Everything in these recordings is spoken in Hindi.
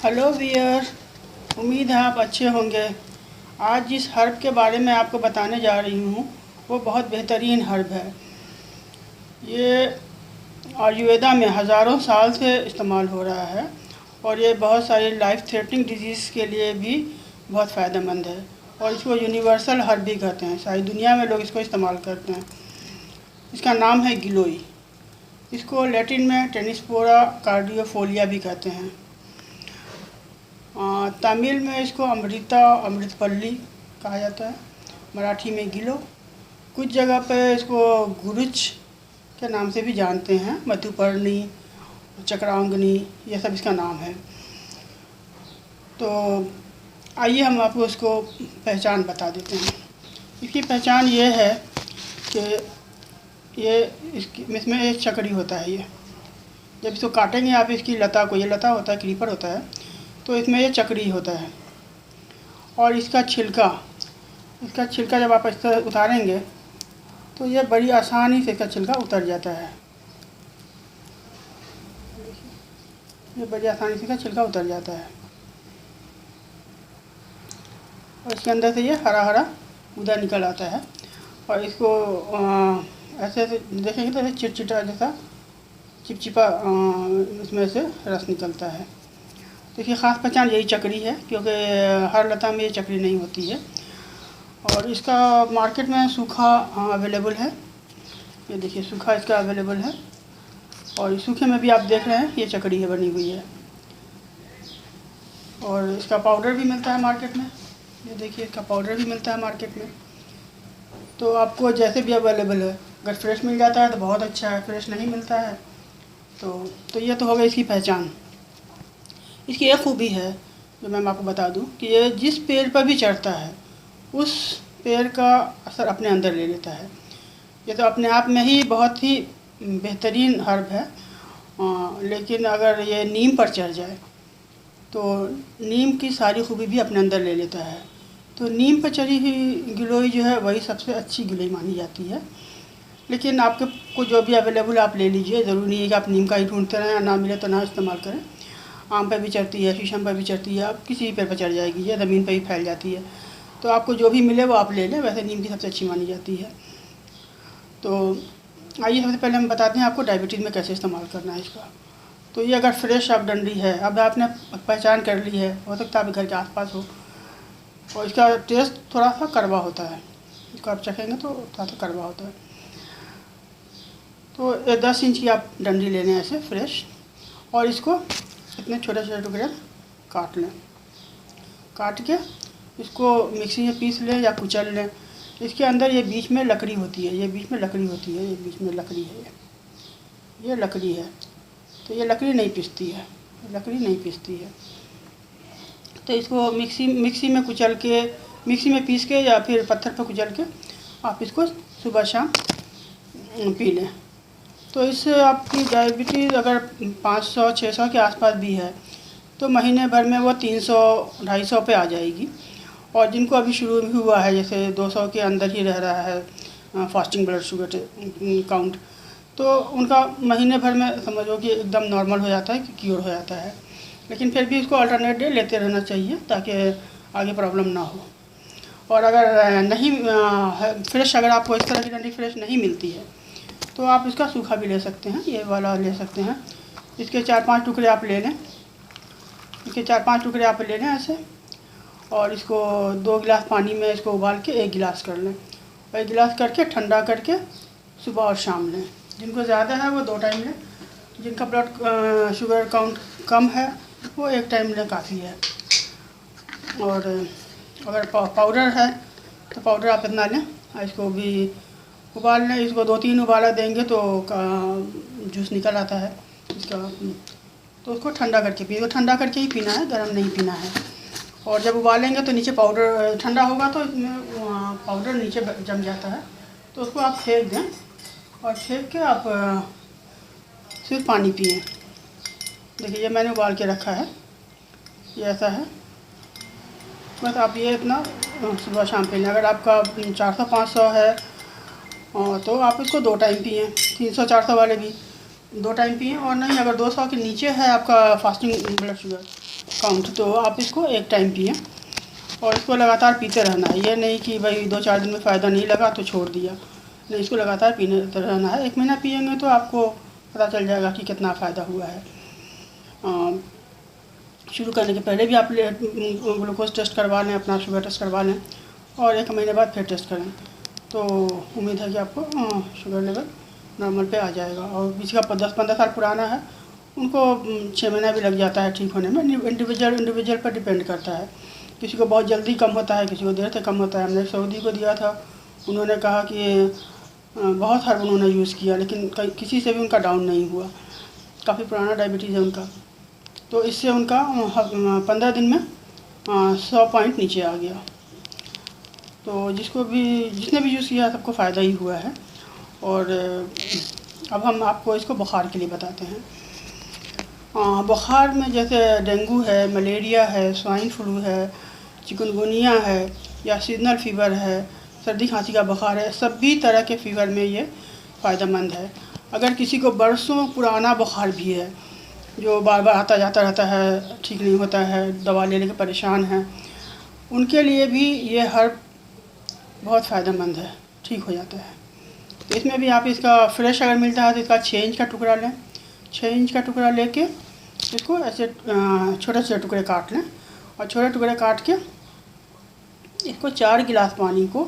हेलो वियर, उम्मीद है आप अच्छे होंगे। आज जिस हर्ब के बारे में आपको बताने जा रही हूँ वो बहुत बेहतरीन हर्ब है। ये आयुर्वेदा में हज़ारों साल से इस्तेमाल हो रहा है और ये बहुत सारी लाइफ थ्रेटनिंग डिजीज़ के लिए भी बहुत फ़ायदेमंद है और इसको यूनिवर्सल हर्ब भी कहते हैं। सारी दुनिया में लोग इसको इस्तेमाल करते हैं। इसका नाम है गिलोई। इसको लैटिन में टेनिस्पोरा कार्डियोफोलिया भी कहते हैं। तमिल में इसको अमृतपल्ली कहा जाता है, मराठी में गिलो, कुछ जगह पे इसको गुरुच के नाम से भी जानते हैं, मधुपर्णी, चक्रांगनी, ये सब इसका नाम है। तो आइए हम आपको इसको पहचान बता देते हैं। इसकी पहचान ये है कि इसमें एक चकड़ी होता है। ये जब इसको काटेंगे आप इसकी लता को, ये लता होता है, क्रीपर होता है, तो इसमें ये चकड़ी होता है। और इसका छिलका जब आप इस तरह उतारेंगे तो ये बड़ी आसानी से इसका छिलका उतर जाता है। ये बड़ी आसानी से इसका छिलका उतर जाता है और इसके अंदर से ये हरा हरा गूदा निकल आता है। और इसको ऐसे देखेंगे तो ऐसे चिटचिटा जैसा चिपचिपा इसमें से रस निकलता है। तो इसकी ख़ास पहचान यही चकड़ी है, क्योंकि हर लता में ये चकड़ी नहीं होती है। और इसका मार्केट में सूखा अवेलेबल है। ये देखिए सूखा इसका अवेलेबल है और सूखे में भी आप देख रहे हैं ये चकड़ी है बनी हुई है। और इसका पाउडर भी मिलता है मार्केट में। ये देखिए इसका पाउडर भी मिलता है मार्केट में। तो आपको जैसे भी अवेलेबल है, अगर फ्रेश मिल जाता है तो बहुत अच्छा है, फ्रेश नहीं मिलता है तो ये तो हो गई इसकी पहचान। इसकी एक खूबी है जो मैं आपको बता दूं कि ये जिस पेड़ पर भी चढ़ता है उस पेड़ का असर अपने अंदर ले लेता है। ये तो अपने आप में ही बहुत ही बेहतरीन हर्ब है। लेकिन अगर ये नीम पर चढ़ जाए तो नीम की सारी खूबी भी अपने अंदर ले लेता है। तो नीम पर चढ़ी हुई गिलोई जो है वही सबसे अच्छी गिलोई मानी जाती है। लेकिन आपके को जो भी अवेलेबल आप ले लीजिए, ज़रूरी नहीं है कि आप नीम का ही ढूंढते रहें, ना मिले तो ना इस्तेमाल करें। आम पर भी चढ़ती है, शीशम पर भी चढ़ती है, आप किसी भी पेड़ पर चढ़ जाएगी, ये ज़मीन पर ही फैल जाती है। तो आपको जो भी मिले वो आप ले लें। वैसे नीम की सबसे अच्छी मानी जाती है। तो आइए सबसे पहले हम बताते हैं आपको डायबिटीज़ में कैसे इस्तेमाल करना है इसका। तो ये अगर फ्रेश आप डंडी है, अब आपने पहचान कर ली है, हो सकता है आपके घर के आसपास हो, और इसका टेस्ट थोड़ा सा कड़वा होता है। इसको आप चखेंगे तो थोड़ा सा कड़वा होता है। तो ये 10 इंच की आप डंडी लेने ऐसे फ्रेश, और इसको इतने छोटे छोटे टुकड़े काट लें। काट के इसको मिक्सी में पीस लें या कुचल लें। इसके अंदर ये बीच में लकड़ी होती है, ये बीच में लकड़ी होती है, ये बीच में लकड़ी है, ये लकड़ी है। तो ये लकड़ी नहीं पिसती है, लकड़ी नहीं पिसती है। तो इसको मिक्सी में कुचल के, मिक्सी में पीस के या फिर पत्थर पर कुचल के आप इसको सुबह शाम पी लें। तो इससे आपकी डायबिटीज़ अगर 500-600 के आसपास भी है तो महीने भर में वो 300-250 पे आ जाएगी। और जिनको अभी शुरू में हुआ है, जैसे 200 के अंदर ही रह रहा है फास्टिंग ब्लड शुगर काउंट, तो उनका महीने भर में समझो कि एकदम नॉर्मल हो जाता है, कि क्योर हो जाता है। लेकिन फिर भी इसको अल्टरनेट डे लेते रहना चाहिए ताकि आगे प्रॉब्लम ना हो। और अगर नहीं फ्रेश, अगर आपको इस तरह की डंडी फ्रेश नहीं मिलती है तो आप इसका सूखा भी ले सकते हैं, ये वाला ले सकते हैं। इसके 4-5 टुकड़े आप ले लें, इसके 4-5 टुकड़े आप ले लें ऐसे, और इसको 2 गिलास पानी में इसको उबाल के 1 गिलास कर लें। और 1 गिलास करके ठंडा करके सुबह और शाम लें। जिनको ज़्यादा है वो 2 टाइम लें, जिनका ब्लड शुगर काउंट कम है वो 1 टाइम लें, काफ़ी है। और अगर पाउडर है तो पाउडर आप इतना लें, इसको भी उबाल लें। इसको 2-3 उबाला देंगे तो जूस निकल आता है इसका। तो उसको ठंडा करके पिए, तो ठंडा करके ही पीना है, गर्म नहीं पीना है। और जब उबालेंगे तो नीचे पाउडर ठंडा होगा तो इसमें पाउडर नीचे जम जाता है, तो उसको आप फेंक दें और फेंक के आप सिर्फ पानी पिए। देखिए ये मैंने उबाल के रखा है, ये ऐसा है। बस आप ये इतना सुबह शाम पी लें। अगर आपका 400-500 है तो आप इसको 2 टाइम पिएँ। 300-400 वाले भी 2 टाइम पिएँ। और नहीं, अगर 200 के नीचे है आपका फास्टिंग ब्लड शुगर काउंट। तो आप इसको एक टाइम पिएँ और इसको लगातार पीते रहना है। ये नहीं कि भाई 2-4 दिन में फ़ायदा नहीं लगा तो छोड़ दिया, नहीं, इसको लगातार पीने रहना है। 1 महीना पिएंगे तो आपको पता चल जाएगा कि कितना फ़ायदा हुआ है। शुरू करने के पहले भी आप ग्लूकोज टेस्ट करवा लें, अपना शुगर टेस्ट करवा लें और 1 महीने बाद फिर टेस्ट करें, तो उम्मीद है कि आपको शुगर लेवल नॉर्मल पे आ जाएगा। और किसी का 10-15 साल पुराना है उनको 6 महीना भी लग जाता है ठीक होने में। इंडिविजुअल पर डिपेंड करता है, किसी को बहुत जल्दी कम होता है, किसी को देर से कम होता है। हमने सऊदी को दिया था, उन्होंने कहा कि बहुत हर्ब उन्होंने यूज़ किया लेकिन किसी से भी उनका डाउन नहीं हुआ। काफ़ी पुराना डायबिटीज़ है उनका, तो इससे उनका 15 दिन में 100 पॉइंट नीचे आ गया। तो जिसने भी यूज़ किया सबको फ़ायदा ही हुआ है। और अब हम आपको इसको बुखार के लिए बताते हैं। बुखार में जैसे डेंगू है, मलेरिया है, स्वाइन फ्लू है, चिकनगुनिया है या सीजनल फ़ीवर है, सर्दी खांसी का बुखार है, सभी तरह के फ़ीवर में ये फ़ायदेमंद है। अगर किसी को बरसों पुराना बुखार भी है जो बार बार आता जाता रहता है, ठीक नहीं होता है, दवा लेने के परेशान हैं, उनके लिए भी ये हर्ब बहुत फ़ायदेमंद है, ठीक हो जाता है। तो इसमें भी आप इसका फ्रेश अगर मिलता है तो इसका 6 इंच का टुकड़ा लें। 6 इंच का टुकड़ा लेके इसको ऐसे छोटे छोटे टुकड़े काट लें और छोटे टुकड़े काट के इसको 4 गिलास पानी को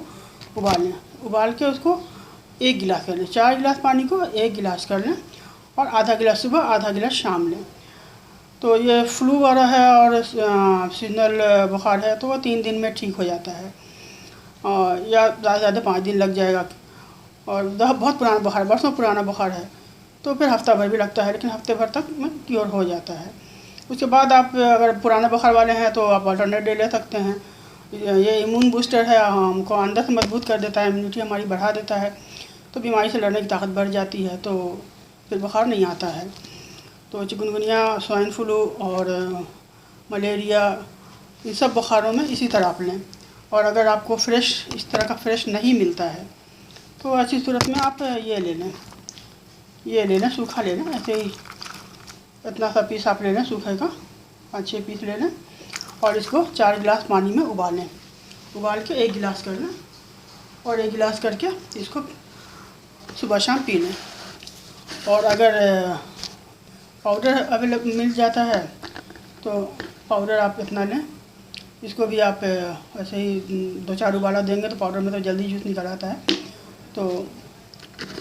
उबाल लें। उबाल के उसको 1 गिलास कर लें। 4 गिलास पानी को 1 गिलास कर लें और आधा गिलास सुबह, आधा गिलास शाम लें। तो ये फ्लू वाला है और सीजनल बुखार है तो वो 3 दिन में ठीक हो जाता है, और या ज़्यादा से ज़्यादा 5 दिन लग जाएगा। और बहुत पुराना बुखार, बरसों पुराना बुखार है तो फिर हफ्ता भर भी लगता है, लेकिन हफ्ते भर तक में क्योर हो जाता है। उसके बाद आप अगर पुराने बुखार वाले हैं तो आप अल्टरनेट ले सकते हैं। ये इम्यून बूस्टर है, हमको अंदर से मजबूत कर देता है, इम्यूनिटी हमारी बढ़ा देता है, तो बीमारी से लड़ने की ताकत बढ़ जाती है, तो फिर बुखार नहीं आता है। तो चिकनगुनिया, स्वाइन फ्लू और मलेरिया, इन सब बुखारों में इसी तरह आप लें। और अगर आपको फ्रेश इस तरह का फ्रेश नहीं मिलता है तो ऐसी सूरत में आप ये ले लें, सूखा ले लें। ऐसे ही इतना सा पीस आप ले लें सूखे का, 5-6 पीस ले लें और इसको 4 गिलास पानी में उबालें। उबाल के 1 गिलास कर लें और 1 गिलास करके इसको सुबह शाम पी लें। और अगर पाउडर अवेलेबल मिल जाता है तो पाउडर आप इतना लें। इसको भी आप ऐसे ही 2-4 उबाला देंगे तो पाउडर में तो जल्दी जूस निकल आता है, तो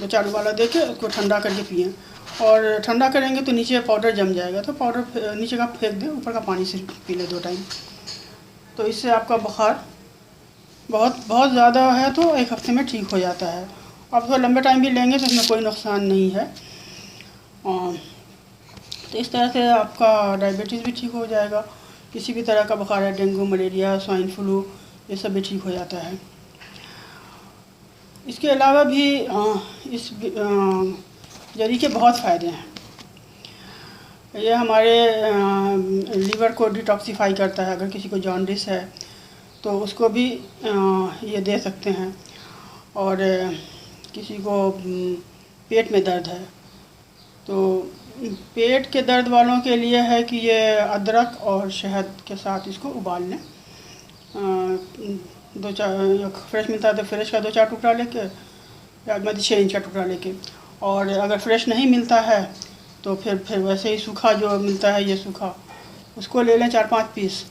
2-4 उबाला दे के उसको ठंडा करके पिएँ। और ठंडा करेंगे तो नीचे पाउडर जम जाएगा, तो पाउडर नीचे का फेंक दें, ऊपर का पानी से पी लें 2 टाइम। तो इससे आपका बुखार बहुत ज़्यादा है तो 1 हफ्ते में ठीक हो जाता है। आप थोड़ा लंबे टाइम भी लेंगे तो इसमें कोई नुकसान नहीं है। तो इस तरह से आपका डायबिटीज़ भी ठीक हो जाएगा। किसी भी तरह का बुखार है, डेंगू, मलेरिया, स्वाइन फ्लू, ये सब भी ठीक हो जाता है। इसके अलावा भी इस जड़ी के बहुत फ़ायदे हैं। ये हमारे लीवर को डिटॉक्सिफाई करता है। अगर किसी को जॉन्डिस है तो उसको भी ये दे सकते हैं। और किसी को पेट में दर्द है तो पेट के दर्द वालों के लिए है कि ये अदरक और शहद के साथ इसको उबाल लें। 2-4 फ्रेश मिलता है तो फ्रेश का 2-4 टुकड़ा लेके, या मतलब 6 इंच का टुकड़ा लेके। और अगर फ्रेश नहीं मिलता है तो फिर वैसे ही सूखा जो मिलता है, ये सूखा, उसको ले लें 4-5 पीस,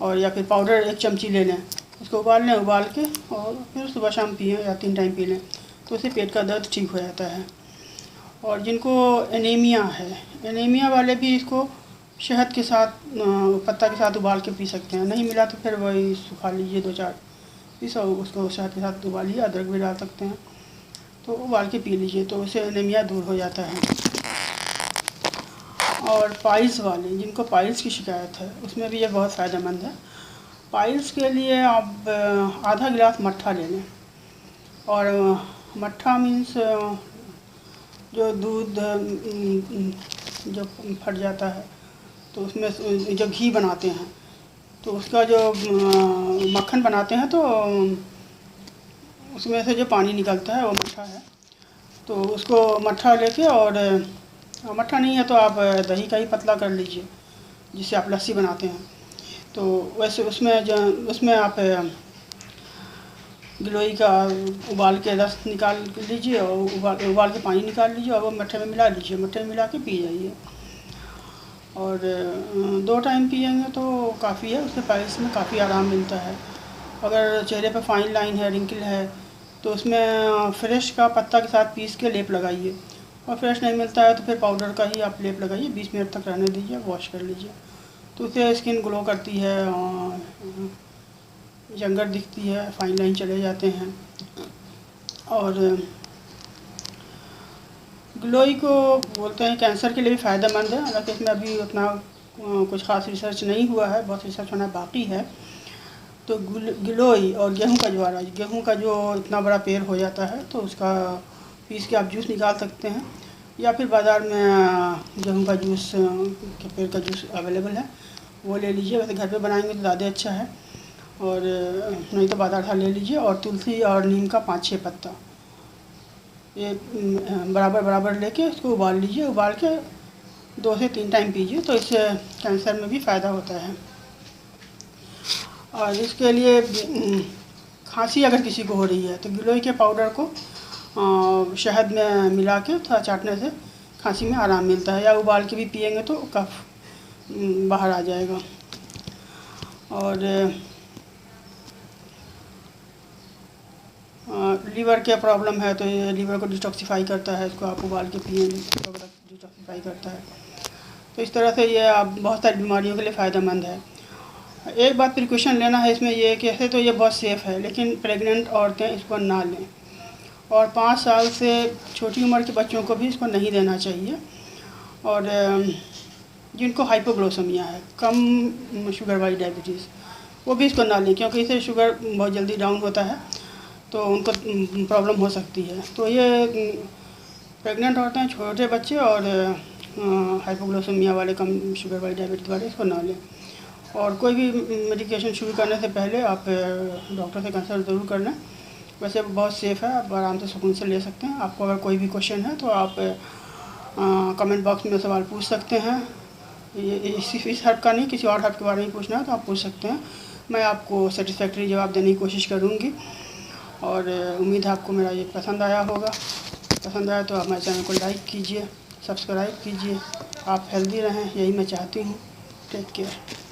और या फिर पाउडर 1 चमची ले लें। उसको उबाल लें, उबाल के और फिर सुबह शाम पिएँ या 3 टाइम पी लें, तो उससे पेट का दर्द ठीक हो जाता है। और जिनको एनीमिया है, एनीमिया वाले भी इसको शहद के साथ, पत्ता के साथ उबाल के पी सकते हैं। नहीं मिला तो फिर वही सुखा लीजिए 2-4 पीस और उसको शहद के साथ उबालिए, अदरक भी डाल सकते हैं, तो उबाल के पी लीजिए, तो उससे एनीमिया दूर हो जाता है। और पाइल्स वाले, जिनको पाइल्स की शिकायत है, उसमें भी ये बहुत फ़ायदेमंद है। पाइल्स के लिए आप आधा गिलास मट्ठा ले लें। और मट्ठा मीन्स जो दूध जो फट जाता है तो उसमें जो घी बनाते हैं तो उसका जो मक्खन बनाते हैं तो उसमें से जो पानी निकलता है वो मट्ठा है। तो उसको मट्ठा लेके, और मट्ठा नहीं है तो आप दही का ही पतला कर लीजिए, जिससे आप लस्सी बनाते हैं। तो वैसे उसमें आप गिलोई का उबाल के रस निकाल लीजिए और उबाल के पानी निकाल लीजिए और वो मट्ठे में मिला लीजिए, मट्ठे में मिला के पी जाइए। और 2 टाइम पिएंगे तो काफ़ी है, उससे पाइल्स में काफ़ी आराम मिलता है। अगर चेहरे पर फाइन लाइन है, रिंकल है, तो उसमें फ्रेश का पत्ता के साथ पीस के लेप लगाइए, और फ्रेश नहीं मिलता है तो फिर पाउडर का ही आप लेप लगाइए, 20 मिनट तक रहने दीजिए, वॉश कर लीजिए। तो उससे स्किन ग्लो करती है, यंगर दिखती है, फाइन लाइन चले जाते हैं। और गिलोई को बोलते हैं कैंसर के लिए भी फ़ायदेमंद है, हालांकि इसमें अभी उतना कुछ खास रिसर्च नहीं हुआ है, बहुत रिसर्च होना बाकी है। तो गिलोई और गेहूं का ज्वार, गेहूं का जो इतना बड़ा पेड़ हो जाता है तो उसका पीस के आप जूस निकाल सकते हैं, या फिर बाज़ार में गेहूं का जूस के पेड़ का जूस अवेलेबल है, वो ले लीजिए। वैसे घर पे बनाएंगे तो ज़्यादा अच्छा है, और नहीं तो बाजार से ले लीजिए। और तुलसी और नीम का 5-6 पत्ता, ये बराबर लेके इसको उबाल लीजिए, उबाल के 2 से 3 टाइम पीजिए, तो इससे कैंसर में भी फ़ायदा होता है। और इसके लिए खांसी अगर किसी को हो रही है तो गिलोई के पाउडर को शहद में मिला के थोड़ा चाटने से खांसी में आराम मिलता है, या उबाल के भी पिएंगे तो कफ बाहर आ जाएगा। और लीवर के प्रॉब्लम है तो ये लीवर को डिटॉक्सिफाई करता है, इसको आप उबाल के पिएंगे तो डिटॉक्सिफाई करता है। तो इस तरह से ये आप बहुत सारी बीमारियों के लिए फ़ायदेमंद है। एक बात प्रिकॉशन लेना है इसमें ये कि ऐसे तो ये बहुत सेफ़ है, लेकिन प्रेग्नेंट औरतें इसको ना लें, और 5 साल से छोटी उम्र के बच्चों को भी इसको नहीं देना चाहिए। और जिनको हाइपोग्लाइसेमिया है, कम शुगर वाली डायबिटीज़, वो भी इसको ना लें, क्योंकि इससे शुगर बहुत जल्दी डाउन होता है तो उनको प्रॉब्लम हो सकती है। तो ये प्रेग्नेंट औरतें, छोटे बच्चे और हाइपोग्लाइसेमिया वाले, कम शुगर वाली डायबिटीज़ वाले इसको ना लें। और कोई भी मेडिकेशन शुरू करने से पहले आप डॉक्टर से कंसल्ट ज़रूर कर लें। वैसे बहुत सेफ़ है, आप आराम से सुकून से ले सकते हैं। आपको अगर कोई भी क्वेश्चन है तो आप कमेंट बॉक्स में सवाल पूछ सकते हैं। इस हर्ब का नहीं, किसी और हर्ब के बारे में पूछना है तो आप पूछ सकते हैं, मैं आपको सेटिस्फैक्ट्री जवाब देने की कोशिश करूँगी। और उम्मीद है आपको मेरा ये पसंद आया होगा। पसंद आया तो आप मेरे चैनल को लाइक कीजिए, सब्सक्राइब कीजिए। आप हेल्दी रहें, यही मैं चाहती हूँ। Take care.